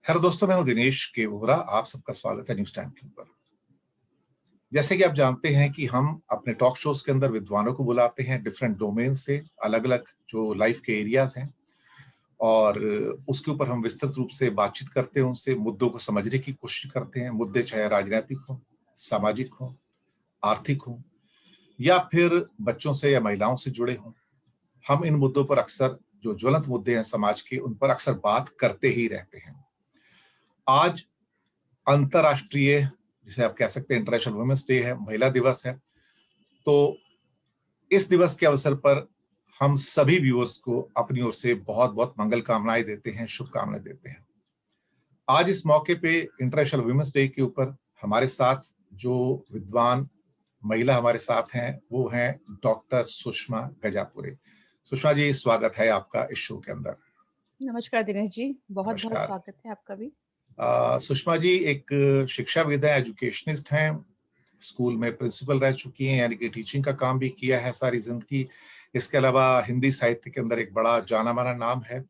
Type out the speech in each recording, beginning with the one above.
Hello दोस्तों, मैं हूं दिनेश के वोहरा। आप सबका स्वागत है न्यूज टाइम के ऊपर। जैसे कि आप जानते हैं कि हम अपने टॉक शोज के अंदर विद्वानों को बुलाते हैं डिफरेंट डोमेन से, अलग अलग जो लाइफ के एरियाज हैं, और उसके ऊपर हम विस्तृत रूप से बातचीत करते हैं, उनसे मुद्दों को समझने की कोशिश करते हैं। मुद्दे चाहे राजनीतिक हो, सामाजिक हो, आर्थिक हो, या फिर बच्चों से या महिलाओं से जुड़े हों। हम इन मुद्दों पर अक्सर, जो ज्वलंत मुद्दे हैं समाज के, उन पर अक्सर बात करते ही रहते हैं। आज अंतर्राष्ट्रीय, जिसे आप कह सकते हैं इंटरनेशनल वुमेन्स डे है, महिला दिवस है। तो इस दिवस के अवसर पर हम सभी व्यूअर्स को अपनी ओर से बहुत बहुत मंगल कामनाएं देते हैं, शुभकामनाएं देते हैं। आज इस मौके पे इंटरनेशनल वुमेन्स डे के ऊपर हमारे साथ जो विद्वान महिला हमारे साथ हैं वो हैं डॉक्टर सुषमा गजापुरे। सुषमा जी, स्वागत है आपका इस शो के अंदर। नमस्कार दिनेश जी, बहुत बहुत नमस्कार। स्वागत है आपका भी। सुषमा जी एक शिक्षाविद है, एजुकेशनिस्ट हैं, स्कूल में प्रिंसिपल रह चुकी हैं, यानी कि टीचिंग का काम भी किया है सारी जिंदगी। इसके अलावा हिंदी साहित्य के अंदर एक बड़ा जाना माना नाम है।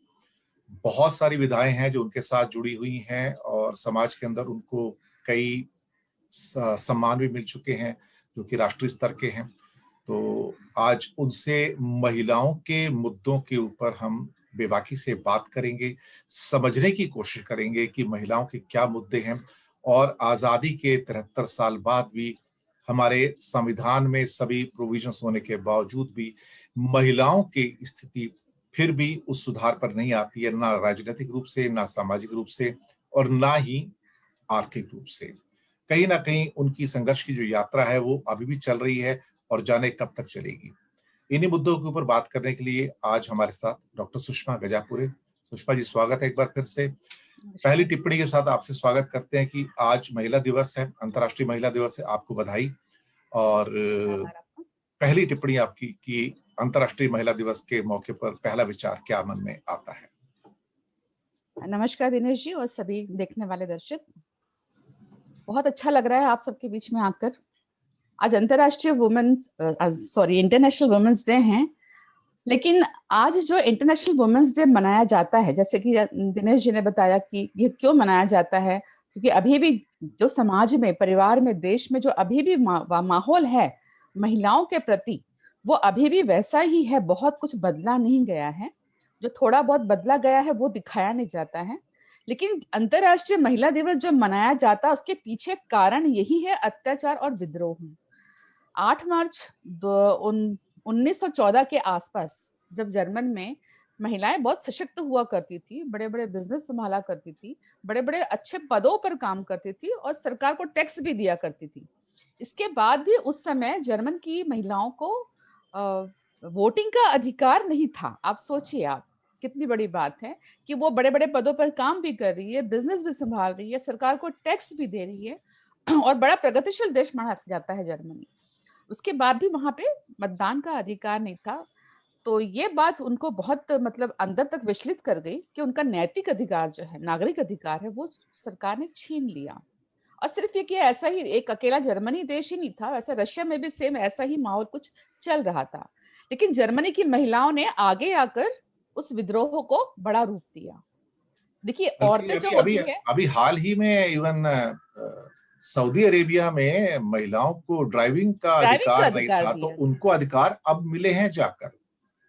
बहुत सारी विधाएं हैं जो उनके साथ जुड़ी हुई हैं, और समाज के अंदर उनको कई सम्मान भी मिल चुके हैं जो कि राष्ट्रीय स्तर के हैं। तो आज उनसे महिलाओं के मुद्दों के ऊपर हम बेबाकी से बात करेंगे, समझने की कोशिश करेंगे कि महिलाओं के क्या मुद्दे हैं, और आजादी के 73 साल बाद भी हमारे संविधान में सभी प्रोविजंस होने के बावजूद भी महिलाओं की स्थिति फिर भी उस सुधार पर नहीं आती है, ना राजनीतिक रूप से, ना सामाजिक रूप से, और ना ही आर्थिक रूप से। कहीं ना कहीं उनकी संघर्ष की जो यात्रा है वो अभी भी चल रही है, और जाने कब तक चलेगी। इन्हीं मुद्दों के ऊपर बात करने के लिए आज हमारे साथ डॉक्टर सुषमा गजापुरे। सुषमा जी, स्वागत है एक बार फिर से। पहली नमस्कार। टिप्पणी के साथ आपसे स्वागत करते हैं कि आज महिला दिवस है, अंतर्राष्ट्रीय महिला दिवस है, आपको बधाई। और आभार आपका। पहली टिप्पणी आपकी कि अंतर्राष्ट्रीय महिला दिवस के मौके पर पहला विचार क्या मन में आता है? नमस्कार दिनेश जी और सभी देखने वाले दर्शक। बहुत अच्छा लग रहा है आप सबके बीच में आकर। आज अंतर्राष्ट्रीय इंटरनेशनल वुमेन्स डे है। लेकिन आज जो इंटरनेशनल वुमेन्स डे मनाया जाता है, जैसे कि दिनेश जी ने बताया कि ये क्यों मनाया जाता है, क्योंकि अभी भी जो समाज में, परिवार में, देश में जो अभी भी माहौल है महिलाओं के प्रति, वो अभी भी वैसा ही है। बहुत कुछ बदला नहीं गया है। जो थोड़ा बहुत बदला गया है वो दिखाया नहीं जाता है। लेकिन अंतर्राष्ट्रीय महिला दिवस जो मनाया जाता है उसके पीछे कारण यही है, अत्याचार और विद्रोह। 8 मार्च 1914 के आसपास, जब जर्मन में महिलाएं बहुत सशक्त हुआ करती थी, बड़े बड़े बिजनेस संभाला करती थी, बड़े बड़े अच्छे पदों पर काम करती थी और सरकार को टैक्स भी दिया करती थी। इसके बाद भी उस समय जर्मन की महिलाओं को वोटिंग का अधिकार नहीं था। आप सोचिए, आप कितनी बड़ी बात है कि वो बड़े बड़े पदों पर काम भी कर रही है, बिजनेस भी संभाल रही है, सरकार को टैक्स भी दे रही है और बड़ा प्रगतिशील देश माना जाता है जर्मनी। उसके बाद भी वहां पे मतदान का अधिकार नहीं था। तो ये बात उनको बहुत मतलब अंदर तक विचलित कर गई कि उनका नैतिक अधिकार जो है, नागरिक अधिकार है, वो सरकार ने छीन लिया। और सिर्फ ये कि ऐसा ही एक अकेला जर्मनी देश ही नहीं था, वैसे रशिया में भी सेम ऐसा ही माहौल कुछ चल रहा था। लेकिन जर्मनी की महिलाओं ने आगे आकर उस विद्रोह को बड़ा रूप दिया। देखिए, बल्कि औरतें अभी जो अभी होती है, अभी हाल ही में इवन सऊदी अरेबिया में महिलाओं को ड्राइविंग का ड्राइविंग का अधिकार नहीं अधिकार था, तो दिया। उनको अधिकार अब मिले हैं जाकर। जी।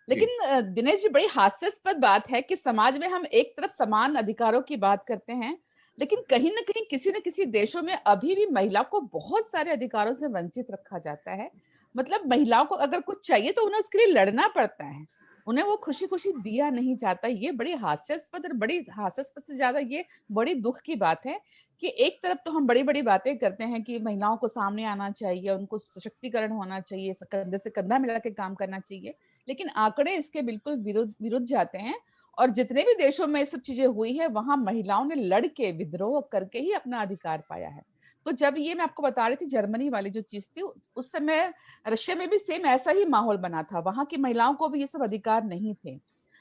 लेकिन दिनेश जी, बड़ी हास्यास्पद बात है कि समाज में हम एक तरफ समान अधिकारों की बात करते हैं, लेकिन कहीं ना कहीं किसी न किसी देशों में अभी भी महिला को बहुत सारे अधिकारों से वंचित रखा जाता है। मतलब महिलाओं को अगर कुछ चाहिए तो उन्हें उसके लिए लड़ना पड़ता है, उन्हें वो खुशी खुशी दिया नहीं जाता। ये बड़ी हास्यास्पद, और बड़ी हास्यास्पद से ज्यादा ये बड़ी दुख की बात है कि एक तरफ तो हम बड़ी बड़ी बातें करते हैं कि महिलाओं को सामने आना चाहिए, उनको सशक्तिकरण होना चाहिए, कंधे से कंधा मिला के काम करना चाहिए, लेकिन आंकड़े इसके बिल्कुल विरुद्ध विरुद्ध जाते हैं। और जितने भी देशों में ये सब चीजें हुई है, वहां महिलाओं ने लड़ के, विद्रोह करके ही अपना अधिकार पाया है। तो जब ये मैं आपको बता रही थी जर्मनी वाली जो चीज थी, उस समय रशिया में भी सेम ऐसा ही माहौल बना था। वहां की महिलाओं को भी ये सब अधिकार नहीं थे।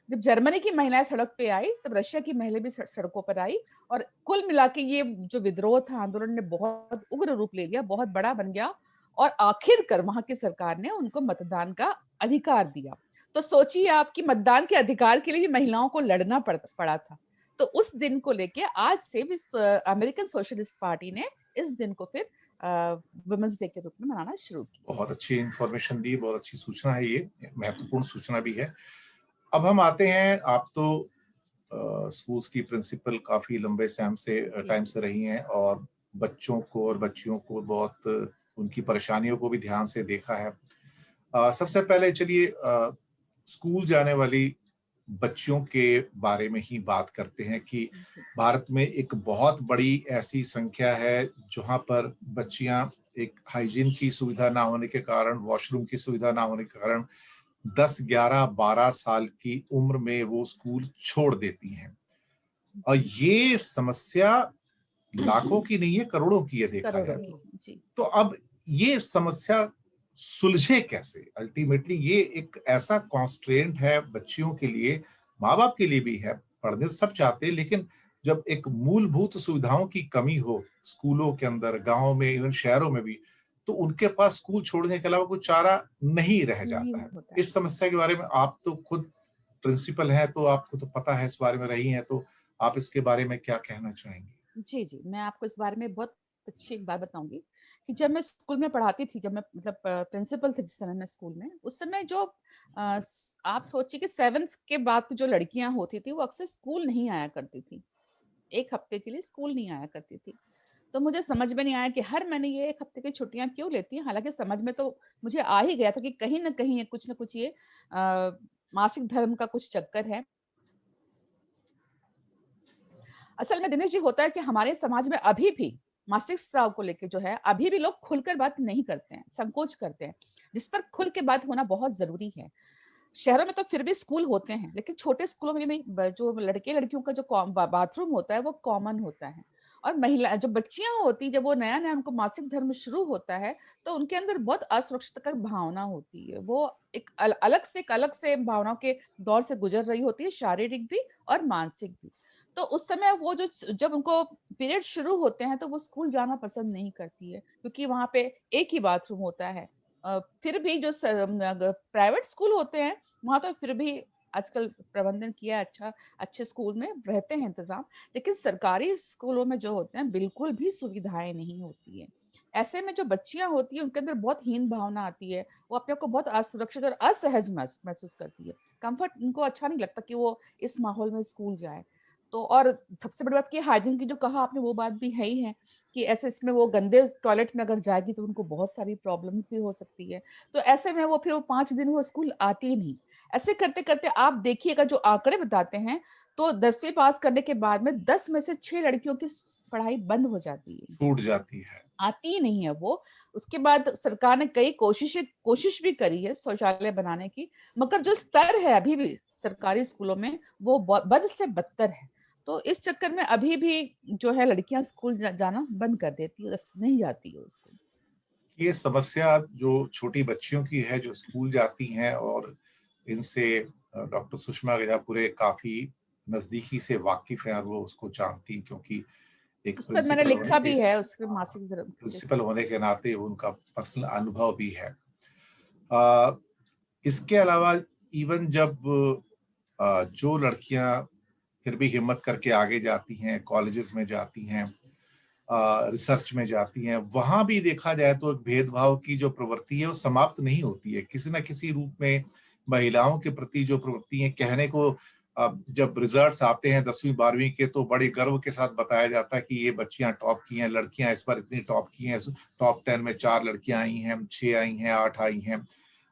जब जर्मनी की महिलाएं सड़क पे आई, तब रशिया की महिलाएं भी सड़कों पर आई। और कुल मिला के ये जो विद्रोह था, आंदोलन ने बहुत उग्र रूप ले लिया, बहुत बड़ा बन गया। और आखिरकार वहां की सरकार ने उनको मतदान का अधिकार दिया। तो सोचिए आप कि मतदान के अधिकार के लिए भी महिलाओं को लड़ना पड़ा था। तो उस दिन को लेके आज से भी अमेरिकन सोशलिस्ट पार्टी ने इस दिन को फिर वुमेन्स डे के रूप में मनाना शुरू किया। बहुत अच्छी इंफॉर्मेशन दी, बहुत अच्छी सूचना है, ये महत्वपूर्ण सूचना भी है। अब हम आते हैं, आप तो स्कूल्स की प्रिंसिपल काफी लंबे जी, टाइम से रही हैं और बच्चों को और बच्चियों को बहुत उनकी परेशानियों को भी ध्यान से देखा है। सबसे पहले चलिए स्कूल जाने वाली बच्चियों के बारे में ही बात करते हैं कि जी, भारत में एक बहुत बड़ी ऐसी संख्या है जहाँ पर बच्चियां एक हाइजीन की सुविधा ना होने के कारण, वॉशरूम की सुविधा ना होने के कारण 10, 11, 12 साल की उम्र में वो स्कूल छोड़ देती हैं। और जी, ये समस्या लाखों की नहीं है, करोड़ों की है देखा करोड़ों जाए की, तो। जी। तो अब ये समस्या सुलझे कैसे? अल्टीमेटली ये एक ऐसा कॉन्स्ट्रेंट है बच्चियों के लिए, माँ-बाप के लिए भी है, पढ़ने तो सब चाहते हैं, लेकिन जब एक मूलभूत सुविधाओं की कमी हो, स्कूलों के अंदर, गाँव में, इवन शहरों में भी, तो उनके पास स्कूल छोड़ने के अलावा कोई चारा नहीं रह नहीं जाता है। होता है। इस समस्या के बारे में आप तो खुद प्रिंसिपल हैं, तो आपको तो पता है, इस बारे में रही हैं, तो आप इसके बारे में क्या कहना चाहेंगी? जी, जी, मैं आपको इस बारे में बहुत अच्छी एक बात बताऊँगी कि जब मैं स्कूल में पढ़ाती थी, जब मैं मतलब प्रिंसिपल थी जिस समय मैं स्कूल में, उस समय जो आप सोचिए कि 7th के बाद की जो लड़कियाँ होती थी, वो अक्सर स्कूल नहीं आया करती थी। 1 हफ्ते के लिए स्कूल नहीं आया करती थी। तो मुझे समझ में नहीं आया कि हर महीने ये 1 हफ्ते की छुट्टियाँ क्यों लेती हैं? हालाँकि समझ में तो मुझे आ ही गया था कि कहीं न कहीं ये कुछ न कुछ ये मासिक धर्म का कुछ चक्कर है। असल में दिनेश जी होता है कि हमारे समाज में अभी भी मासिक स्राव को लेके जो है, अभी भी लोग खुलकर बात नहीं करते हैं, संकोच करते हैं, जिस पर खुल के बात होना बहुत ज़रूरी है। शहरों में तो फिर भी स्कूल होते हैं, लेकिन छोटे स्कूलों में भी जो लड़के-लड़कियों का जो बाथरूम होता है, वो कॉमन होता है। और महिला जो बच्चियाँ होती हैं, जब वो नया-नया उनको मासिक धर्म शुरू होता है, तो उनके अंदर बहुत असुरक्षित भावना होती है। वो एक अलग से भावनाओं के दौर से गुजर रही होती है, शारीरिक भी और मानसिक भी। तो उस समय वो जब उनको पीरियड शुरू होते हैं, तो वो स्कूल जाना पसंद नहीं करती है, क्योंकि वहाँ पे एक ही बाथरूम होता है। फिर भी जो प्राइवेट स्कूल होते हैं, वहाँ तो फिर भी आजकल प्रबंधन किया है अच्छा, अच्छे स्कूल में रहते हैं इंतज़ाम, लेकिन सरकारी स्कूलों में जो होते हैं, बिल्कुल भी सुविधाएँ नहीं होती हैं। ऐसे में जो बच्चियाँ होती हैं, उनके अंदर बहुत हीन भावना आती है, वो अपने आप को बहुत असुरक्षित और असहज महसूस करती है। कम्फर्ट उनको अच्छा नहीं लगता कि वो इस माहौल में स्कूल जाए। तो और सबसे बड़ी बात कि हाइजीन की जो कहा आपने वो बात भी है ही है, कि ऐसे इसमें वो गंदे टॉयलेट में अगर जाएगी तो उनको बहुत सारी प्रॉब्लम्स भी हो सकती है। तो ऐसे में वो 5 दिन वो स्कूल आती ही नहीं। ऐसे करते-करते आप देखिएगा जो आंकड़े बताते हैं, तो 10वीं पास करने के बाद में 10 में से 6 लड़कियों की पढ़ाई बंद हो जाती है। छूट जाती है। आती ही नहीं है वो। उसके बाद सरकार ने कई कोशिश भी करी है शौचालय बनाने की, मगर जो स्तर है अभी भी सरकारी स्कूलों में वो बद से बदतर है। तो इस चक्कर में अभी भी जो है लड़कियाँ स्कूल जाना बंद कर देती है, नहीं जाती है स्कूल। ये समस्या जो छोटी बच्चियों की है जो स्कूल जाती हैं और इनसे डॉक्टर सुषमा वेजापुरे काफ़ी नज़दीकी से वाकिफ़ हैं और वो उसको जानती हैं क्योंकि एक उस पर मैंने लिखा के भी है उसके मासिक धर्म के प्रिंसिपल होने के नाते उनका पर्सनल अनुभव भी है। अ, इसके अलावा इवन जब जो लड़कियाँ फिर भी हिम्मत करके आगे जाती हैं, कॉलेजेस में जाती हैं, रिसर्च में जाती हैं, वहाँ भी देखा जाए तो एक भेदभाव की जो प्रवृत्ति है वो समाप्त नहीं होती है। किसी न किसी रूप में महिलाओं के प्रति जो प्रवृत्ति है कहने को जब रिजल्ट्स आते हैं 10वीं 12वीं के तो बड़े गर्व के साथ बताया जाता है कि ये बच्चियाँ टॉप की हैं, लड़कियाँ इस बार इतनी टॉप की हैं, टॉप 10 में 4 लड़कियाँ आई हैं, 6 आई हैं, 8 आई हैं।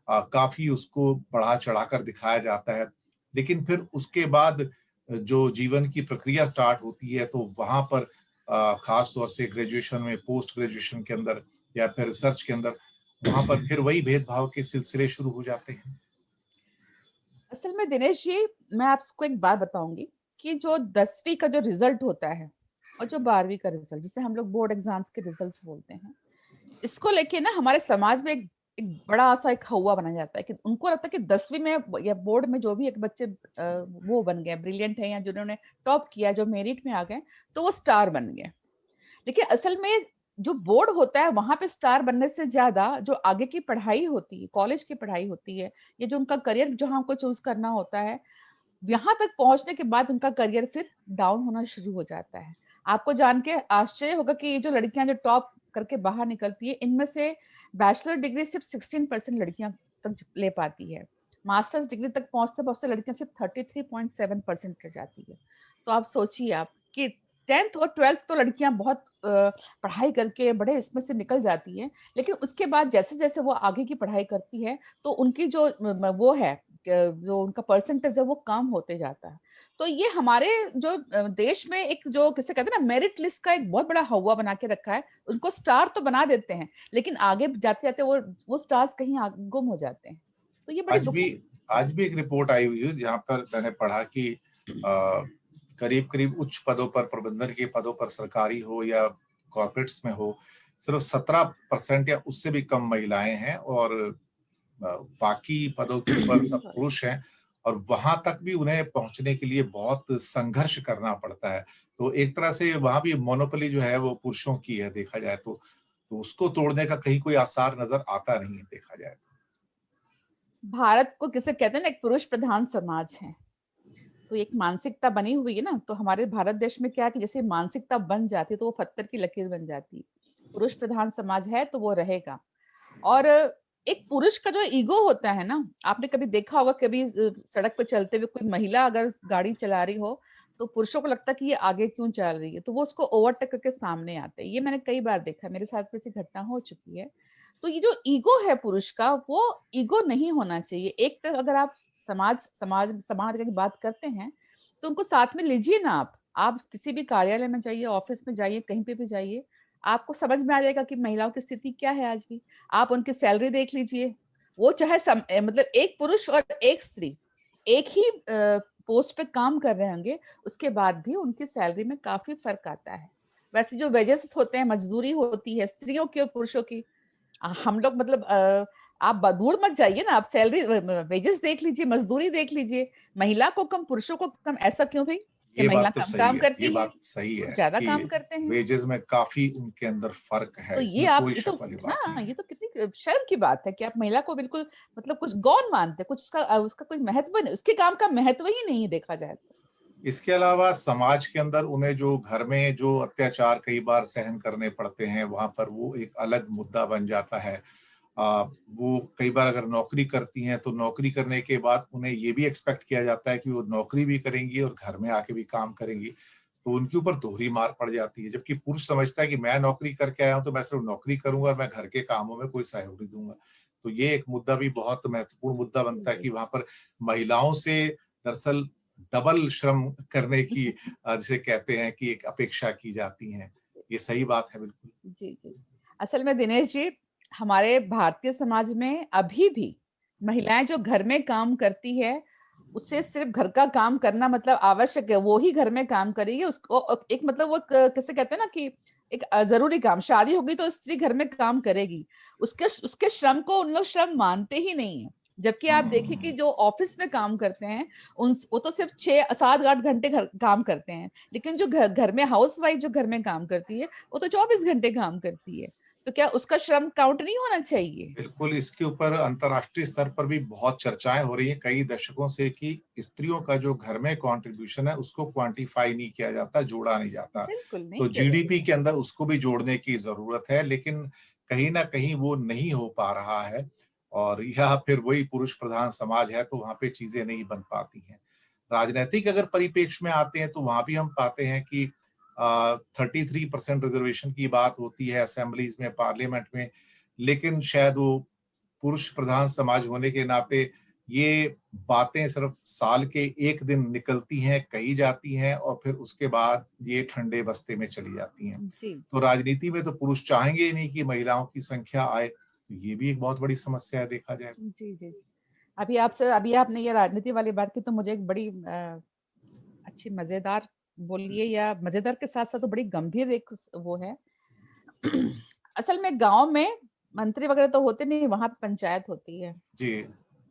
काफ़ी उसको बढ़ा-चढ़ाकर दिखाया जाता है। लेकिन फिर उसके बाद जो जीवन की प्रक्रिया स्टार्ट होती है तो वहाँ पर खास तौर से ग्रेजुएशन में, पोस्ट ग्रेजुएशन के अंदर या फिर रिसर्च के अंदर, वहाँ पर फिर वही भेदभाव के सिलसिले शुरू हो जाते हैं। असल में दिनेश जी, मैं आपको एक बात बताऊँगी कि जो 10वीं का जो रिज़ल्ट होता है और जो 12वीं का रिज़ल्ट, जिसे हम लोग बोर्ड एग्ज़ाम्स के रिज़ल्ट्स बोलते हैं, इसको लेके ना हमारे समाज में एक एक बड़ा-सा एक हौवा बनाया जाता है कि उनको लगता है कि 10वीं में या बोर्ड में जो भी एक बच्चे वो बन गए, ब्रिलियंट हैं या जिन्होंने टॉप किया, जो मेरिट में आ गए, तो वो स्टार बन गए। देखिए, असल में जो बोर्ड होता है, वहाँ पे स्टार बनने से ज़्यादा जो आगे की पढ़ाई होती है, कॉलेज की पढ़ाई होती है, या जो उनका करियर जहाँ उनको चूज़ करना होता है, यहाँ तक पहुंचने के बाद उनका करियर फिर डाउन होना शुरू हो जाता है। आपको जान के आश्चर्य होगा कि ये जो लड़कियां जो टॉप करके बाहर निकलती है, इनमें से बैचलर डिग्री सिर्फ 16% लड़कियां तक ले पाती है। मास्टर्स डिग्री तक पहुंचते पहुंचते लड़कियां सिर्फ 33.7% रह जाती है। तो आप सोचिए आप कि 10th और 12th तो लड़कियां बहुत पढ़ाई करके बड़े इसमें से निकल जाती है, लेकिन उसके बाद जैसे जैसे वो आगे की पढ़ाई करती है तो उनकी जो वो है, जो उनका परसेंटेज है वो कम होते जाता है। तो ये हमारे जो देश में एक जो किसे कहते हैं ना, मेरिट लिस्ट का एक बहुत बड़ा हौवा बना के रखा है। उनको स्टार तो बना देते हैं, लेकिन आगे जाते जाते वो स्टार्स कहीं गुम हो जाते हैं। तो ये बड़ी आज भी दुखद। आज भी एक रिपोर्ट आई हुई है जहाँ पर मैंने पढ़ा कि करीब करीब उच्च पदों पर, प्रबंधन के पदों पर, सरकारी हो या कॉर्पोरेट्स में हो, सिर्फ 17% या उससे भी कम महिलाएं हैं, और बाकी पदों के ऊपर सब सॉरी। पुरुष हैं। और वहां तक भी उन्हें पहुंचने के लिए बहुत संघर्ष करना पड़ता है। तो एक तरह से वहां भी मोनोपोली जो है वो पुरुषों की है, देखा जाए तो उसको तोड़ने का कहीं कोई आसार नजर आता नहीं है, देखा जाए तो। भारत को किसे कहते हैं ना, एक पुरुष प्रधान समाज है। तो एक मानसिकता बनी हुई है ना, तो हमारे भारत देश में क्या है कि जैसे मानसिकता बन जाती है तो वो पत्थर की लकीर बन जाती है। पुरुष प्रधान समाज है तो वो रहेगा। और एक पुरुष का जो ईगो होता है ना, आपने कभी देखा होगा, कभी सड़क पे चलते हुए कोई महिला अगर गाड़ी चला रही हो तो पुरुषों को लगता है कि ये आगे क्यों चल रही है, तो वो उसको ओवरटेक करके सामने आते हैं। ये मैंने कई बार देखा है, मेरे साथ भी ऐसी घटना हो चुकी है। तो ये जो ईगो है पुरुष का, वो ईगो नहीं होना चाहिए। एक तरफ अगर आप समाज की बात करते हैं तो उनको साथ में लीजिए ना। आप किसी भी कार्यालय में जाइए, ऑफिस में जाइए, कहीं पे भी जाइए, आपको समझ में आ जाएगा कि महिलाओं की स्थिति क्या है आज भी। आप उनकी सैलरी देख लीजिए, वो चाहे मतलब एक पुरुष और एक स्त्री एक ही पोस्ट पे काम कर रहे होंगे, उसके बाद भी उनकी सैलरी में काफी फर्क आता है। वैसे जो वेजेस होते हैं, मजदूरी होती है स्त्रियों की और पुरुषों की, हम लोग मतलब आप दूर मत जाइए ना, आप सैलरी वेजेस देख लीजिए, मजदूरी देख लीजिए। महिला को कम पुरुषों को कम, ऐसा क्यों भाई? कि ये महिला बात तो कम सही काम है, ये करती है, बात सही है पुरुष ज्यादा कि काम करते हैं। वेजेस में काफी उनके अंदर फर्क तो है, ये इसमें आप कोई ये तो, शक वाली बात नहीं हाँ, है। ये तो कितनी शर्म की बात है कि आप महिला को बिल्कुल मतलब कुछ गौण मानते हैं, कुछ उसका कोई महत्व नहीं, उसके काम का महत्व ही नहीं है देखा जाए तो। इसके अलावा समाज के अंदर उन्हें जो घर में जो अत्याचार कई बार सहन करने पड़ते हैं, वहां पर वो एक अलग मुद्दा बन जाता है। वो कई बार अगर नौकरी करती हैं तो नौकरी करने के बाद उन्हें ये भी एक्सपेक्ट किया जाता है कि वो नौकरी भी करेंगी और घर में आके भी काम करेंगी, तो उनके ऊपर दोहरी मार पड़ जाती है। जबकि पुरुष समझता है कि मैं नौकरी करके आया हूं तो मैं सिर्फ नौकरी करूंगा और मैं घर के कामों में कोई सहयोग नहीं दूंगा। तो ये एक मुद्दा भी बहुत महत्वपूर्ण मुद्दा जी बनता है जी। कि वहां पर महिलाओं से दरअसल डबल श्रम करने की जिसे कहते हैं कि एक अपेक्षा की जाती है। ये सही बात है बिल्कुल। जी जी जी। असल में दिनेश जी, हमारे भारतीय समाज में अभी भी महिलाएं जो घर में काम करती है, उसे सिर्फ घर का काम करना मतलब आवश्यक है, वो ही घर में काम करेगी। उसको एक मतलब वो कैसे कहते हैं ना कि एक जरूरी काम, शादी होगी तो स्त्री घर में काम करेगी, उसके उसके श्रम को उन लोग श्रम मानते ही नहीं है। जबकि आप देखिए कि जो ऑफिस में काम करते हैं, उन वो तो सिर्फ 6 7 8 घंटे घर काम करते हैं, लेकिन जो घर में हाउस वाइफ जो घर में काम करती है, वो तो 24 घंटे काम करती है। तो क्या उसका श्रम काउंट नहीं होना चाहिए? बिल्कुल, इसके ऊपर अंतर्राष्ट्रीय स्तर पर भी बहुत चर्चाएँ हो रही हैं कई दशकों से कि स्त्रियों का जो घर में कंट्रीब्यूशन है उसको क्वांटिफाई नहीं किया जाता, जोड़ा नहीं जाता। बिल्कुल नहीं तो किया जाता। जीडीपी के अंदर उसको भी जोड़ने की ज़रूरत है, लेकिन कहीं न कहीं वो नहीं हो पा रहा है, और या फिर वही पुरुष प्रधान समाज है तो वहाँ पे चीज़ें नहीं बन पाती हैं। राजनैतिक अगर परिप्रेक्ष्य में आते हैं तो वहाँ भी हम पाते हैं कि 33% रिज़र्वेशन की बात होती है असेंबलीज़ में, पार्लियामेंट में, लेकिन शायद वो पुरुष प्रधान समाज होने के नाते ये बातें सिर्फ साल के 1 दिन निकलती हैं, कही जाती हैं और फिर उसके बाद ये ठंडे बस्ते में चली जाती हैं। जी तो राजनीति में तो पुरुष चाहेंगे ही नहीं कि महिलाओं की संख्या आए, तो ये भी एक बहुत बड़ी समस्या है देखा जाए तो। जी जी जी। अभी आपने ये राजनीति वाली बात की तो मुझे एक बड़ी अच्छी मजेदार बोलिए, या मजेदार के साथ साथ तो बड़ी गंभीर एक वो है। असल में गांव में मंत्री वगैरह तो होते नहीं, वहां पे पंचायत होती है। जी,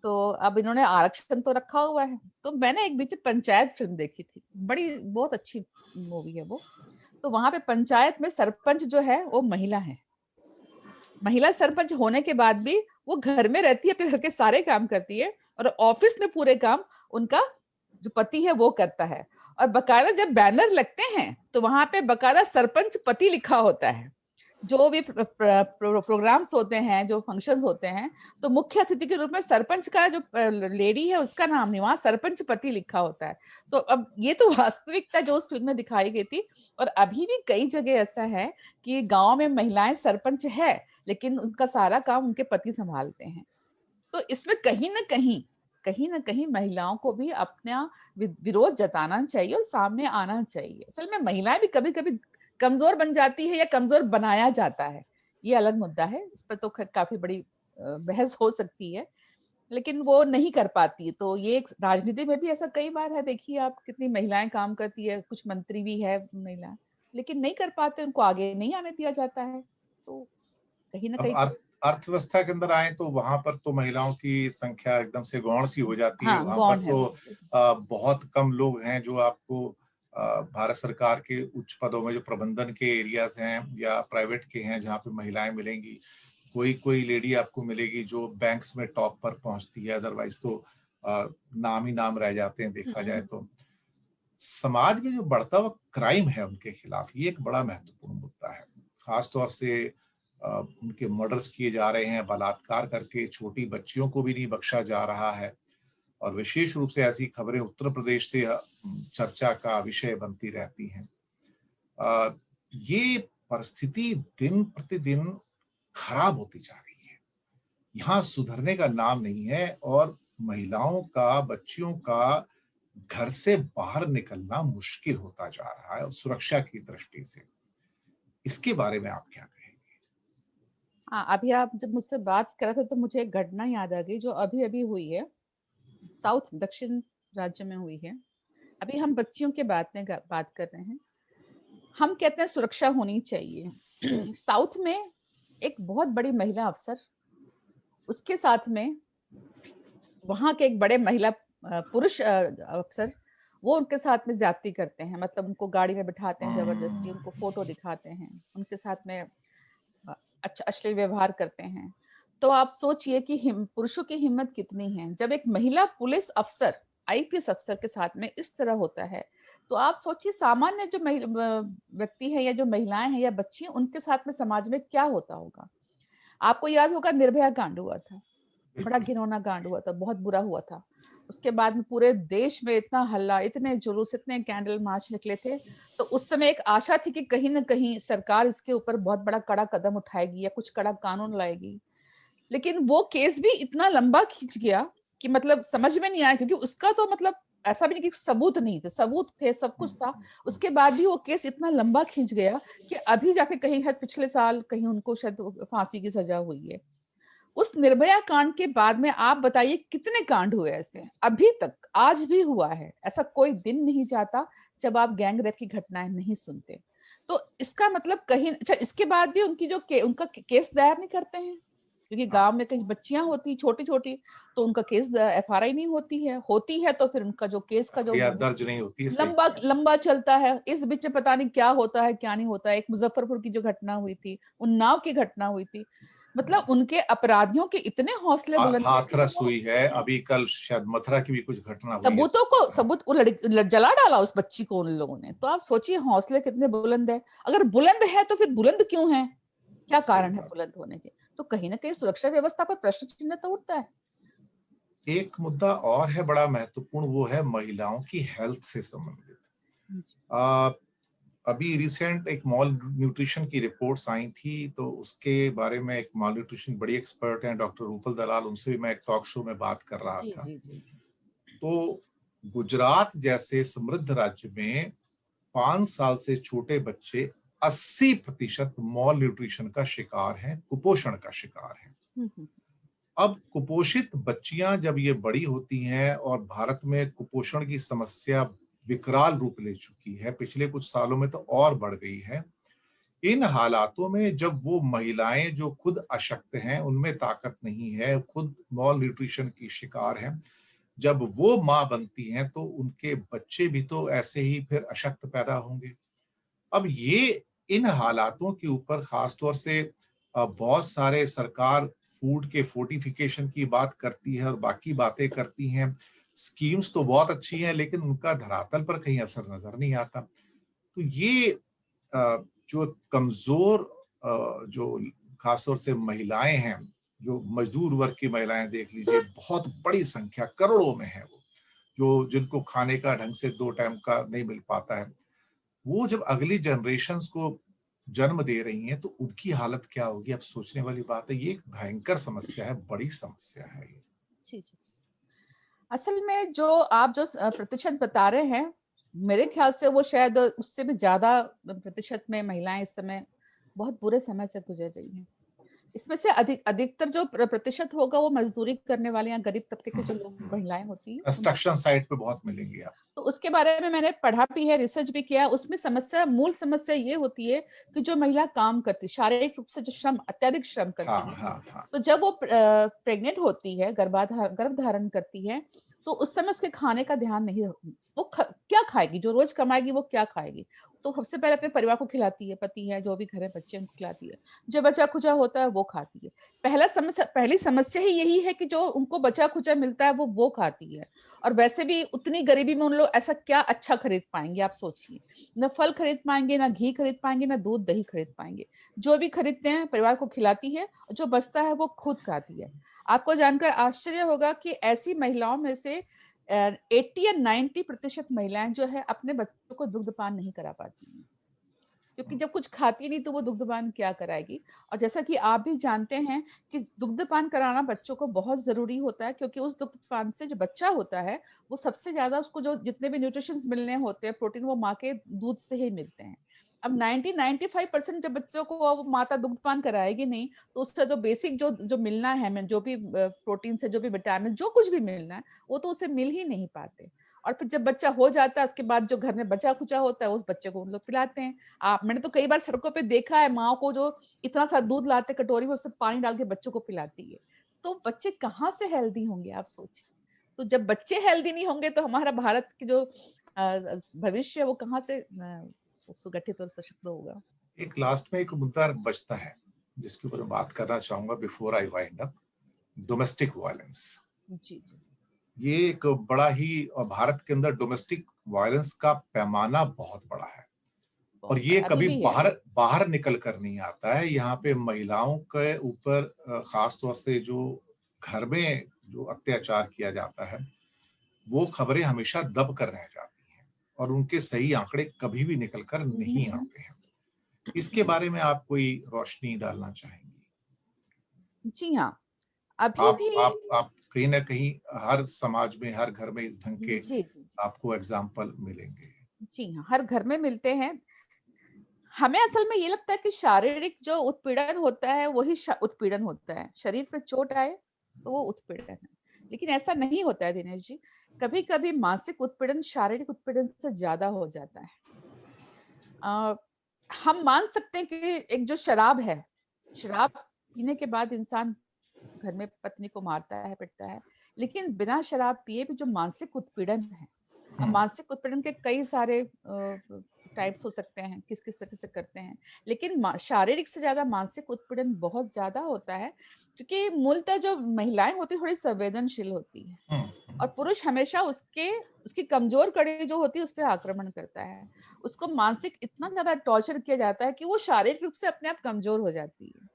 तो अब इन्होंने आरक्षण तो रखा हुआ है, तो मैंने एक बीच में पंचायत फिल्म देखी थी, बड़ी बहुत अच्छी मूवी है वो। तो वहां पे पंचायत में सरपंच जो है वो महिला है। महिला सरपंच होने के बाद भी वो घर में रहती है, अपने घर के सारे काम करती है, और ऑफिस में पूरे काम उनका जो पति है वो करता है। और बकायदा जब बैनर लगते हैं तो वहां पे बकायदा सरपंच पति लिखा होता है। जो भी प्रोग्राम्स होते हैं, जो फंक्शंस होते हैं, तो मुख्य अतिथि के रूप में सरपंच का जो लेडी है उसका नाम नहीं, वहां सरपंच पति लिखा होता है। तो अब ये तो वास्तविकता जो उस फिल्म में दिखाई गई थी। और अभी भी कई जगह ऐसा है कि गांव में महिलाएं सरपंच है, लेकिन उनका सारा काम उनके पति संभालते हैं। तो इसमें कहीं ना कहीं महिलाओं को भी अपना विरोध जताना चाहिए और सामने आना चाहिए। असल में महिलाएं भी कभी कभी कमजोर बन जाती है या कमजोर बनाया जाता है, ये अलग मुद्दा है, इस पर तो काफी बड़ी बहस हो सकती है, लेकिन वो नहीं कर पाती है। तो ये राजनीति में भी ऐसा कई बार है, देखिए आप कितनी महिलाएं काम करती है, कुछ मंत्री भी है महिला, लेकिन नहीं कर पाते, उनको आगे नहीं आने दिया जाता है। तो कहीं ना अब कहीं अर्थव्यवस्था के अंदर आए तो वहां पर तो महिलाओं की संख्या एकदम से गौण सी हो जाती है। हाँ, वहां पर गौण है तो वो। बहुत कम लोग हैं जो आपको भारत सरकार के उच्च पदों में, जो प्रबंधन के एरियाज हैं या प्राइवेट के हैं, जहाँ पे महिलाएं मिलेंगी। कोई कोई लेडी आपको मिलेगी जो बैंक्स में टॉप पर पहुंचती है, अदरवाइज तो नाम ही नाम रह जाते हैं देखा जाए तो। समाज में जो बढ़ता हुआ क्राइम है उनके खिलाफ, ये एक बड़ा महत्वपूर्ण मुद्दा है। खासतौर से उनके मर्डर्स किए जा रहे हैं, बलात्कार करके छोटी बच्चियों को भी नहीं बख्शा जा रहा है। और विशेष रूप से ऐसी खबरें उत्तर प्रदेश से चर्चा का विषय बनती रहती हैं। ये परिस्थिति दिन प्रतिदिन खराब होती जा रही है, यहाँ सुधरने का नाम नहीं है। और महिलाओं का, बच्चियों का घर से बाहर निकलना मुश्किल होता जा रहा है, और सुरक्षा की दृष्टि से इसके बारे में आप क्या कहेंगे? हाँ, अभी आप जब मुझसे बात कर रहे थे तो मुझे एक घटना याद आ गई जो अभी अभी हुई है, साउथ दक्षिण राज्य में हुई है। अभी हम बच्चियों के बात कर रहे हैं। हम कहते हैं सुरक्षा होनी चाहिए। साउथ में एक बहुत बड़ी महिला अफसर, उसके साथ में वहां के एक बड़े महिला पुरुष अफसर, वो उनके साथ में ज्यादती करते हैं। मतलब उनको गाड़ी में बिठाते हैं जबरदस्ती, उनको फोटो दिखाते हैं, उनके साथ में अच्छा अश्लील व्यवहार करते हैं। तो आप सोचिए कि पुरुषों की हिम्मत कितनी है। जब एक महिला पुलिस अफसर, आईपीएस अफसर के साथ में इस तरह होता है, तो आप सोचिए सामान्य जो व्यक्ति है या जो महिलाएं हैं या बच्ची, उनके साथ में समाज में क्या होता होगा। आपको याद होगा निर्भया कांड हुआ था, बड़ा बिल्कुल। घिनौना कांड हुआ था, बहुत बुरा हुआ था। उसके बाद में पूरे देश में इतना हल्ला, इतने जुलूस, इतने कैंडल मार्च निकले थे। तो उस समय एक आशा थी कि कहीं ना कहीं सरकार इसके ऊपर बहुत बड़ा कड़ा कदम उठाएगी या कुछ कड़ा कानून लाएगी। लेकिन वो केस भी इतना लंबा खींच गया कि मतलब समझ में नहीं आया, क्योंकि उसका तो मतलब ऐसा भी नहीं कि सबूत नहीं थे, सबूत थे, सब कुछ था। उसके बाद भी वो केस इतना लंबा खींच गया कि अभी जाके कहीं शायद पिछले साल कहीं उनको शायद फांसी की सजा हुई है। उस निर्भया कांड के बाद में आप बताइए कितने कांड हुए ऐसे, अभी तक आज भी हुआ है। ऐसा कोई दिन नहीं जाता जब आप गैंग रेप की घटनाएं नहीं सुनते। तो इसका मतलब कहीं, अच्छा इसके बाद भी उनकी जो उनका केस दायर नहीं करते हैं, क्योंकि हाँ, गांव में कहीं बच्चियां होती छोटी छोटी, तो उनका केस एफआरआई नहीं होती है तो फिर उनका जो केस का जो एफआईआर दर्ज नहीं होती है, सही लंबा कहा। लंबा चलता है। इस बीच में पता नहीं क्या होता है क्या नहीं होता है। एक मुजफ्फरपुर की जो घटना हुई थी, उन्नाव की घटना हुई थी, मतलब उनके अपराधियों के इतने हौसले बुलंद थे कि हाथरस वो हुई है, अभी कल शायद मथुरा की भी कुछ घटना हुई है, पता है। सबूत वो जला डाला उस बच्ची को उन लोगों ने। तो आप सोचिए हौसले कितने बुलंद है। अगर बुलंद है तो फिर बुलंद क्यों है, क्या सही कारण है बात। बुलंद होने के। तो कहीं ना कहीं सुरक्षा व्यवस्था पर प्रश्न चिन्ह तो उठता है। एक मुद्दा और है बड़ा महत्वपूर्ण, वो है महिलाओं की हेल्थ से संबंधित। आ, अभी रिसेंट एक मॉल न्यूट्रिशन की रिपोर्ट्स आई थी, तो उसके बारे में एक मॉल न्यूट्रिशन बड़ी एक्सपर्ट हैं डॉक्टर रूपल दलाल, उनसे भी मैं एक टॉक शो में बात कर रहा जी था। जी जी। तो गुजरात जैसे समृद्ध राज्य में 5 साल से छोटे बच्चे 80% मॉल न्यूट्रिशन का शिकार हैं, कुपोषण का शिकार हैं। हम्म। अब कुपोषित बच्चियां जब ये बड़ी होती हैं, और भारत में कुपोषण की समस्या विकराल रूप ले चुकी है, पिछले कुछ सालों में तो और बढ़ गई है। इन हालातों में जब वो महिलाएं जो खुद अशक्त हैं, उनमें ताकत नहीं है, खुद मॉल न्यूट्रिशन की शिकार हैं, जब वो माँ बनती हैं तो उनके बच्चे भी तो ऐसे ही फिर अशक्त पैदा होंगे। अब ये इन हालातों के ऊपर खास तौर से बहुत सारे सरकार फूड के फोर्टिफिकेशन की बात करती है और बाकी बातें करती हैं। स्कीम्स तो बहुत अच्छी हैं, लेकिन उनका धरातल पर कहीं असर नजर नहीं आता। तो ये जो कमजोर जो खासतौर से महिलाएं हैं, जो मजदूर वर्ग की महिलाएं देख लीजिए, बहुत बड़ी संख्या करोड़ों में है वो, जो जिनको खाने का ढंग से 2 टाइम का नहीं मिल पाता है, वो जब अगली जनरेशन्स को जन्म दे रही हैं तो उनकी हालत क्या होगी? अब सोचने वाली बात है। ये एक भयंकर समस्या है, बड़ी समस्या है ये। जी, जी, जी। असल में जो आप जो प्रतिशत बता रहे हैं, मेरे ख्याल से वो शायद उससे भी ज़्यादा प्रतिशत में महिलाएँ इस समय बहुत बुरे समय से गुज़र रही हैं। इसमें से अधिकतर जो प्रतिशत होगा वो मज़दूरी करने वाले या गरीब तबके के जो लोग महिलाएँ होती हैं, उन कंस्ट्रक्शन साइट पे बहुत मिलेंगी आप। तो उसके बारे में मैंने पढ़ा भी है, रिसर्च भी किया है। उसमें मूल समस्या ये होती है कि जो महिला काम करती है, शारीरिक रूप से जो अत्यधिक श्रम हाँ, करती है, हाँ, हाँ। तो जब वो प्रेग्नेंट होती है, गर्भ धारण करती है, तो उस समय उसके खाने का ध्यान नहीं वो क्या खाएगी? जो रोज़ कमाएगी वो क्या खाएगी? तो सबसे पहले अपने परिवार को खिलाती है, पति है, जो भी घर में बच्चे हैं उनको खिलाती है। जो बचा-खुचा होता है वो खाती है। पहली समस्या ही यही है कि जो उनको बचा-खुचा मिलता है वो खाती है। और वैसे भी उतनी गरीबी में उन लोग ऐसा क्या अच्छा खरीद पाएँगे, आप सोचिए। ना फल खरीद पाएँगे, ना घी खरीद पाएँगे, ना दूध, दही खरीद पाएँगे। जो भी खरीदते हैं परिवार को खिलाती है, और जो बचता है वो खुद खाती है। आपको जानकर आश्चर्य होगा कि ऐसी महिलाओं में से 80 या 90% महिलाएँ जो है अपने बच्चों को दुग्धपान नहीं करा पाती हैं। क्योंकि जब कुछ खाती नहीं तो वो दुग्धपान क्या कराएगी? और जैसा कि आप भी जानते हैं कि दुग्धपान कराना बच्चों को बहुत ज़रूरी होता है, क्योंकि उस दुग्धपान से जो बच्चा होता है, वो सबसे ज़्यादा उसको जो जितने भी न्यूट्रिशंस मिलने होते हैं, प्रोटीन वो माँ के दूध से ही मिलते हैं। अब 90-95% जब बच्चों को वो माता दुग्धपान कराएगी नहीं, तो उससे जो बेसिक जो जो मिलना है, जो भी प्रोटीन से जो भी विटामिन जो कुछ भी मिलना है, वो तो उसे मिल ही नहीं पाते। और फिर जब बच्चा हो जाता है, उसके बाद जो घर में बचा-खुचा होता है, उस बच्चे को उन लोग पिलाते हैं। आप मैंने तो कई बार सड़कों पे देखा है माँओं को जो इतना सा दूध लाते कटोरी में, उसमें पानी डाल के बच्चों को पिलाती है। तो बच्चे कहाँ से हेल्दी होंगे, आप सोचिए। तो जब बच्चे हेल्दी नहीं होंगे तो हमारा भारत की जो भविष्य है वो कहाँ से सुगठित और सशक्त होगा। एक लास्ट में एक मुद्दा बचता है, जिसके ऊपर मैं बात करना चाहूँगा before I wind up, domestic violence. जी, जी। ये एक बड़ा ही और भारत के अंदर डोमेस्टिक वायलेंस का पैमाना बहुत बड़ा है, और बहुत ये बड़ा अभी कभी भी है। बाहर बाहर निकल कर नहीं आता है। यहाँ पे महिलाओं के ऊपर खास तौर से जो घर में जो अत्याचार किया जाता है, वो खबरें हमेशा दब कर रह जाती हैं और उनके सही आंकड़े कभी भी निकल कर नहीं आते हैं। इसके बारे में आप कोई रोशनी डालना चाहेंगी? जी हाँ, अभी भी आप कहीं न कहीं हर समाज में, हर घर में इस ढंग जी, के जी, जी। आपको एग्ज़ाम्पल मिलेंगे। जी हाँ, हर घर में मिलते हैं। हमें असल में ये लगता है कि शारीरिक जो उत्पीड़न होता है वही उत्पीड़न होता है। शरीर पे चोट आए तो वो उत्पीड़न है। लेकिन ऐसा नहीं होता है दिनेश जी। कभी-कभी मानसिक उत्पीड़न शारीरिक उत्पीड़न से ज़्यादा हो जाता है। अ, हम मान सकते हैं कि एक जो शराब है, शराब पीने के बाद इंसान घर में पत्नी को मारता है, पिटता है। लेकिन बिना शराब पिए भी जो मानसिक उत्पीड़न है, अब हुँ, मानसिक उत्पीड़न के कई सारे टाइप्स हो सकते हैं, किस-किस तरह से करते हैं। लेकिन शारीरिक से ज़्यादा मानसिक उत्पीड़न बहुत ज़्यादा होता है, क्योंकि मूलतः जो महिलाएँ होती हैं, थोड़ी संवेदनशील होती हैं हुँ, और हुँ। पुरुष हमेशा उसकी कमज़ोर कड़ी जो होती है, उस पे आक्रमण करता है। उसको मानसिक इतना ज़्यादा टॉर्चर किया जाता है कि वो शारीरिक रूप से अपने आप कमज़ोर हो जाती है।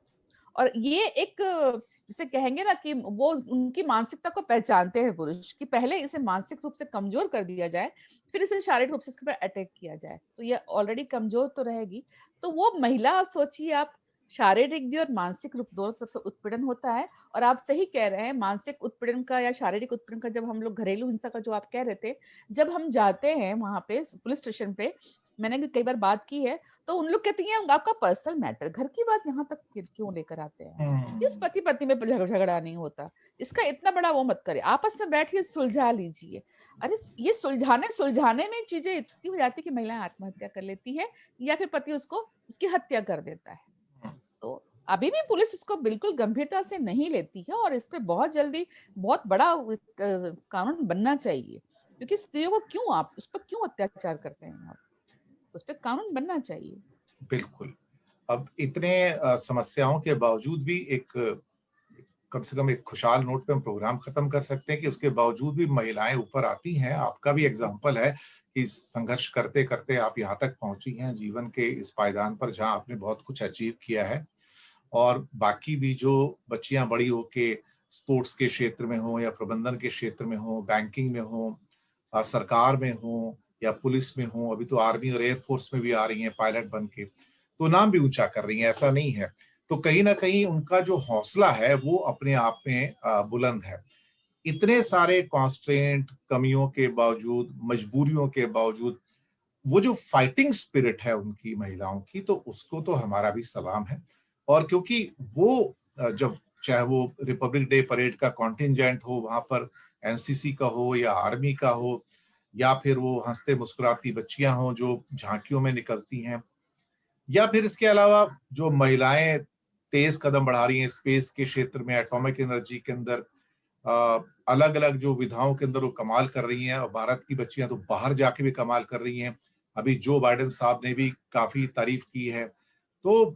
और ये एक जिसे कहेंगे ना कि वो उनकी मानसिकता को पहचानते हैं पुरुष कि पहले इसे मानसिक रूप से कमज़ोर कर दिया जाए, फिर इसे शारीरिक रूप से इसके ऊपर अटैक किया जाए। तो ये ऑलरेडी कमज़ोर तो रहेगी। तो वो महिला आप सोचिए आप शारीरिक भी और मानसिक रूप दोनों तरफ से उत्पीड़न होता है और आप सही कह रहे हैं मानसिक उत्पीड़न का या शारीरिक उत्पीड़न का जब हम लोग घरेलू हिंसा का जो आप कह रहे थे, जब हम जाते हैं वहाँ पे पुलिस स्टेशन पे, मैंने भी कई बार बात की है, तो उन लोग कहती हैं आपका पर्सनल मैटर, घर की बात यहाँ तक क्यों लेकर आते हैं? इस हुँ, पति-पत्नी में झगड़ा नहीं होता। इसका इतना बड़ा वो मत करिए, आपस में बैठिए सुलझा लीजिए। अरे ये सुलझाने में चीज़ें इतनी हो जाती है कि महिलाएँ आत्महत्या कर लेती है या फिर पति उसकी हत्या कर देता है। हुँ, तो अभी भी पुलिस इसको बिल्कुल गंभीरता से नहीं लेती है और इस पे बहुत जल्दी बहुत बड़ा कानून बनना चाहिए। क्योंकि स्त्रियों को क्यों आप उस पर क्यों अत्याचार करते हैं आप? तो उस पे कानून बनना चाहिए। बिल्कुल। अब इतने समस्याओं के बावजूद भी एक कम से कम एक खुशहाल नोट पे हम प्रोग्राम खत्म कर सकते हैं कि उसके बावजूद भी महिलाएं ऊपर आती हैं। आपका भी एग्जाम्पल है कि संघर्ष करते करते आप यहाँ तक पहुंची हैं जीवन के इस पायदान पर, जहां आपने बहुत कुछ अचीव किया है। और बाकी भी जो बच्चियां बड़ी होके स्पोर्ट्स के क्षेत्र में हो या प्रबंधन के क्षेत्र में हो, बैंकिंग में हो, सरकार में हो या पुलिस में हो, अभी तो आर्मी और एयरफोर्स में भी आ रही हैं पायलट बन के, तो नाम भी ऊंचा कर रही हैं, ऐसा नहीं है। तो कहीं ना कहीं उनका जो हौसला है वो अपने आप में बुलंद है। इतने सारे कॉन्स्ट्रेंट, कमियों के बावजूद, मजबूरियों के बावजूद, वो जो फाइटिंग स्पिरिट है उनकी महिलाओं की, तो उसको तो हमारा भी सलाम है। और क्योंकि वो जब चाहे वो रिपब्लिक डे परेड का कॉन्टिंजेंट हो, वहां पर एनसीसी का हो या आर्मी का हो, या फिर वो हंसते मुस्कुराती बच्चियां हों जो झांकियों में निकलती हैं, या फिर इसके अलावा जो महिलाएं तेज कदम बढ़ा रही हैं स्पेस के क्षेत्र में, एटॉमिक एनर्जी के अंदर, अलग अलग जो विधाओं के अंदर वो कमाल कर रही हैं। और भारत की बच्चियां तो बाहर जाके भी कमाल कर रही हैं। अभी जो बाइडेन साहब ने भी काफी तारीफ की है। तो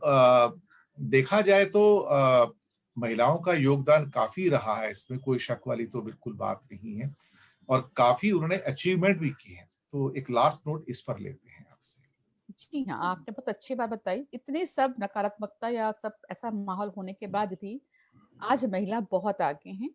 देखा जाए तो महिलाओं का योगदान काफी रहा है, इसमें कोई शक वाली तो बिल्कुल बात नहीं है। और काफी उन्होंने अचीवमेंट भी की है। तो एक लास्ट नोट इस पर लेते हैं आपसे। जी हाँ, आपने बहुत अच्छी बात बताई। इतनी सब नकारात्मकता या सब ऐसा माहौल होने के बाद भी आज महिला बहुत आगे हैं।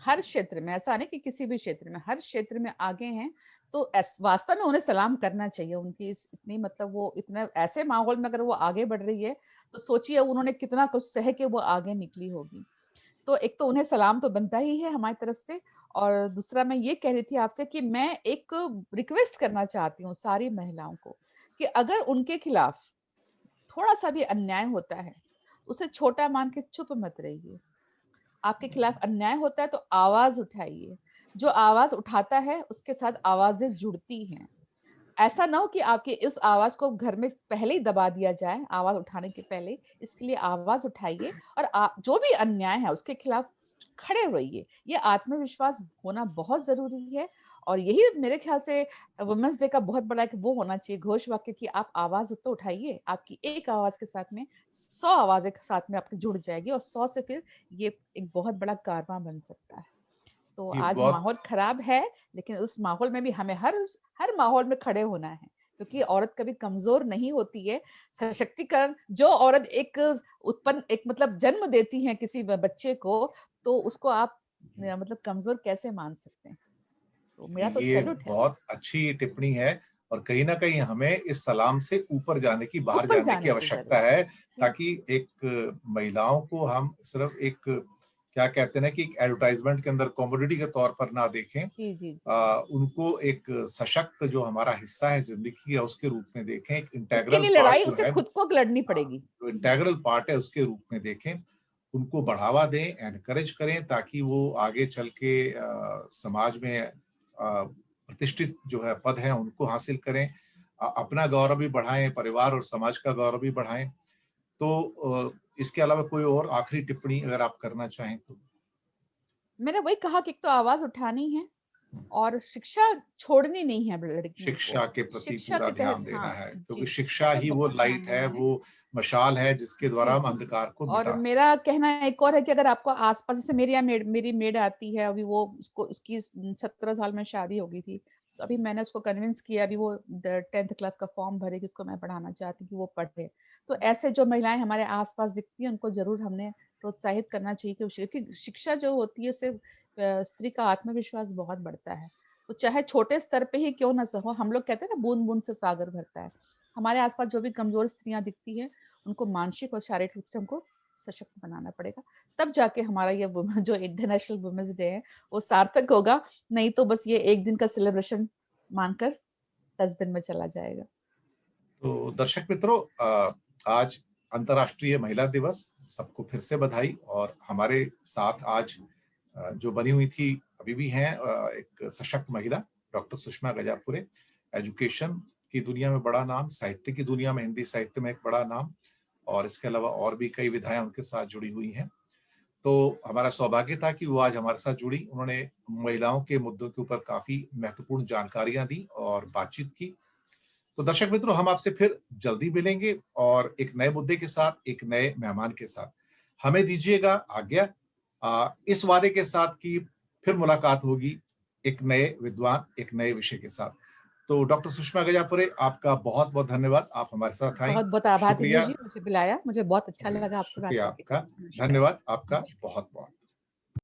हर क्षेत्र में, ऐसा नहीं कि किसी भी क्षेत्र में, हर क्षेत्र में आगे हैं। तो वास्तव में उन्हें सलाम करना चाहिए। उनकी इस इतनी मतलब वो इतने ऐसे माहौल में अगर वो आगे बढ़ रही है, तो सोचिए उन्होंने कितना कुछ सह के वो आगे निकली होगी। तो एक तो उन्हें सलाम तो बनता ही है हमारी तरफ से। और दूसरा मैं ये कह रही थी आपसे कि मैं एक रिक्वेस्ट करना चाहती हूँ सारी महिलाओं को कि अगर उनके खिलाफ थोड़ा-सा भी अन्याय होता है, उसे छोटा मान के चुप मत रहिए। आपके खिलाफ अन्याय होता है तो आवाज़ उठाइए। जो आवाज़ उठाता है उसके साथ आवाज़ें जुड़ती हैं। ऐसा ना हो कि आपकी इस आवाज़ को घर में पहले ही दबा दिया जाए, आवाज़ उठाने के पहले। इसके लिए आवाज़ उठाइए और जो भी अन्याय है उसके खिलाफ खड़े होइए। ये आत्मविश्वास होना बहुत ज़रूरी है। और यही मेरे ख़्याल से वुमेन्स डे का बहुत बड़ा एक वो होना चाहिए घोष वाक्य कि आप आवाज़ तो उठाइए। आपकी एक आवाज़ के साथ में 100 आवाज़ें साथ में आपकी जुड़ जाएगी और 100 से फिर ये एक बहुत बड़ा कारवां बन सकता है। तो ये आज बहुत माहौल खराब है, लेकिन उस माहौल में भी हमें हर माहौल में खड़े होना है, क्योंकि औरत कभी कमज़ोर नहीं होती है। सशक्तिकरण जो औरत एक मतलब जन्म देती है किसी बच्चे को, तो उसको आप मतलब कमज़ोर कैसे मान सकते हैं? तो मेरा तो ये सैल्यूट है। बहुत अच्छी टिप्पणी है। और कहीं न कहीं हमें इस सलाम से ऊपर जाने की, बाहर ऊपर जाने की जाने की आवश्यकता ज़रूरत है, है। जी, ताकि जी। एक महिलाओं को हम सिर्फ़ एक, क्या कहते हैं ना, कि एक एडवर्टाइज़मेंट के अंदर कमोडिटी के तौर पर ना देखें। जी, जी, जी। उनको एक सशक्त जो हमारा हिस्सा है ज़िंदगी का, उसके रूप में देखें। एक इसके इंटेग्रल लिए पार्ट लड़ाई जो उसे है, खुद को लड़नी पड़ेगी। जो इंटेग्रल पार्ट है उसके रूप में देखें। उनको बढ़ावा दें, एनकरेज करें, ताकि वो आगे चल के समाज में प्रतिष्ठित जो है पद हैं उनको हासिल करें। अपना गौरव भी बढ़ाएँ, परिवार और समाज का गौरव भी बढ़ाएँ। तो इसके अलावा कोई और आखिरी टिप्पणी अगर आप करना चाहें तो? मैंने वही कहा कि एक तो आवाज़ उठानी है हुँ। और शिक्षा छोड़नी नहीं है लड़कियों को। शिक्षा के प्रति शिक्षा पूरा के तहत ध्यान देना हाँ, है, क्योंकि जी, शिक्षा शिक्षा पे ही वो बहुत ध्यान लाइट है, देना है। वो मशाल है जिसके द्वारा जी, हम जी, जी। अंधकार को और मिटा सकते मेरा कहना एक और है कि अगर आपको आस-पास जैसे मेरे यहाँ मेरी मेड आती है, अभी वो उसको उसकी 17 साल में शादी हो गई थी। तो अभी मैंने उसको कन्विंस किया, अभी वो 10th क्लास का फॉर्म भरेगी, उसको मैं पढ़ाना चाहती हूँ कि वो पढ़े। तो ऐसे जो महिलाएँ हमारे आस-पास दिखती हैं, उनको ज़रूर हमने प्रोत्साहित करना चाहिए क्योंकि शिक्षा जो होती है उससे स्त्री का आत्मविश्वास बहुत बढ़ता है। तो चाहे छोटे स्तर पे ही क्यों ना हो, हम लोग कहते हैं ना बूँद-बूँद से सागर भरता है। हमारे आस-पास जो भी कमज़ोर स्त्रियाँ दिखती हैं, उनको मानसिक और शारीरिक रूप से हमको सशक्त बनाना पड़ेगा। तब जाके हमारा ये जो इंटरनेशनल वुमेन्स डे है, वो सार्थक होगा, नहीं तो बस ये एक दिन का सेलिब्रेशन मानकर डस्टबिन में चला जाएगा। तो दर्शक मित्रों, आज अंतर्राष्ट्रीय महिला दिवस, सबको फिर से बधाई। और हमारे साथ आज जो बनी हुई थी, अभी भी हैं, एक सशक्त महिला डॉक्टर सुषमा गजापुरे। एजुकेशन की दुनिया में बड़ा नाम, साहित्य की दुनिया में, हिंदी साहित्य में एक बड़ा नाम, और इसके अलावा और भी कई विधाएं उनके साथ जुड़ी हुई हैं। तो हमारा सौभाग्य था कि वो आज हमारे साथ जुड़ी। उन्होंने महिलाओं के मुद्दों के ऊपर काफी महत्वपूर्ण जानकारियां दी और बातचीत की। तो दर्शक मित्रों, हम आपसे फिर जल्दी मिलेंगे और एक नए मुद्दे के साथ, एक नए मेहमान के साथ। हमें दीजिएगा आज्ञा। इस वादे के साथ कि फिर मुलाकात होगी एक नए विद्वान, एक नए विषय के साथ। तो डॉक्टर सुषमा गजापुरे, आपका बहुत-बहुत धन्यवाद। आप हमारे साथ आईं। बहुत-बहुत आभार दिनेश शुक्रिया। जी, मुझे बुलाया। मुझे बहुत अच्छा जी, लगा आपसे बात शुक्रिया करके। आपका। नमस्कार। धन्यवाद आपका नमस्कार। बहुत-बहुत।